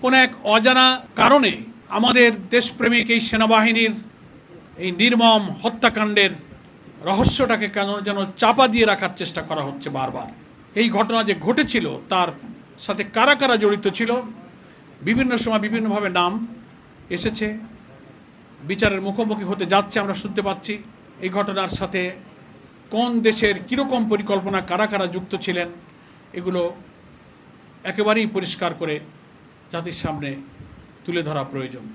কোনো এক অজানা কারণে আমাদের দেশপ্রেমিক এই সেনাবাহিনীর এই নির্মম হত্যাকাণ্ডের রহস্যটাকে কেন যেন চাপা দিয়ে রাখার চেষ্টা করা হচ্ছে বারবার। এই ঘটনা যে ঘটেছিল তার সাথে কারা কারা জড়িত ছিল বিভিন্ন সময় বিভিন্নভাবে নাম এসেছে, বিচারের মুখোমুখি হতে যাচ্ছে, আমরা শুনতে পাচ্ছি। এই ঘটনার সাথে কোন দেশের কীরকম পরিকল্পনা কারা কারা যুক্ত ছিলেন এগুলো একেবারেই পরিষ্কার করে জাতির সামনে তুলে ধরা প্রয়োজন।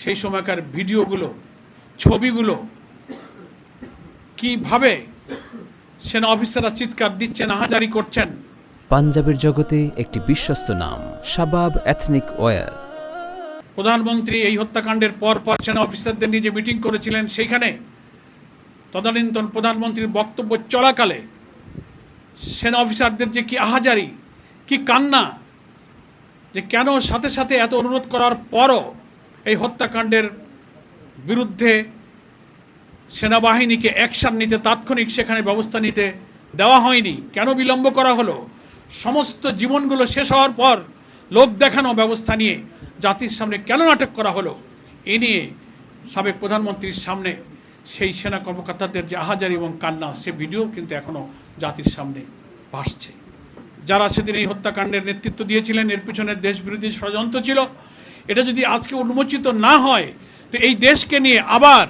সেই সময়কার ভিডিওগুলো, ছবিগুলো, কিভাবে সেনা অফিসাররা চিৎকার দিচ্ছেন, আহাজারি করছেন। পাঞ্জাবের জগতে একটি বিশ্বস্ত নাম শাবাব এথনিক ওয়্যার। প্রধানমন্ত্রী এই হত্যাকাণ্ডের পর সেনা অফিসারদের নিয়ে যে মিটিং করেছিলেন, সেইখানে তদানীন্তন প্রধানমন্ত্রীর বক্তব্য চলাকালে সেনা অফিসারদের যে কি আহাজারি, কি কান্না, যে কেন সাথে সাথে এত অনুরোধ করার পরও এই হত্যাকাণ্ডের বিরুদ্ধে সেনাবাহিনীকে অ্যাকশন নিতে, তাৎক্ষণিক সেখানে ব্যবস্থা নিতে দেওয়া হয়নি, কেন বিলম্ব করা হলো। সমস্ত জীবনগুলো শেষ হওয়ার পর লোক দেখানো ব্যবস্থা নিয়ে জাতির সামনে কেন নাটক করা হলো, এ নিয়ে সাবেক প্রধানমন্ত্রীর সামনে সেই সেনা কর্মকর্তাদের যে আহাজারি এবং কান্না, সে ভিডিও কিন্তু এখনও জাতির সামনে ভাসছে। যারা সেদিন এই হত্যাকাণ্ডের নেতৃত্ব দিয়েছিলেন, এর পিছনে দেশবিরোধী ষড়যন্ত্র ছিল। এটা যদি আজকে উন্মোচিত না হয়, তো এই দেশকে নিয়ে আবার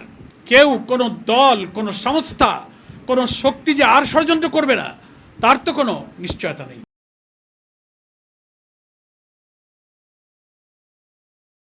কেউ, কোনো দল, কোনো সংস্থা, কোনো শক্তি যে আর ষড়যন্ত্র করবে না, তার তো কোনো নিশ্চয়তা নেই।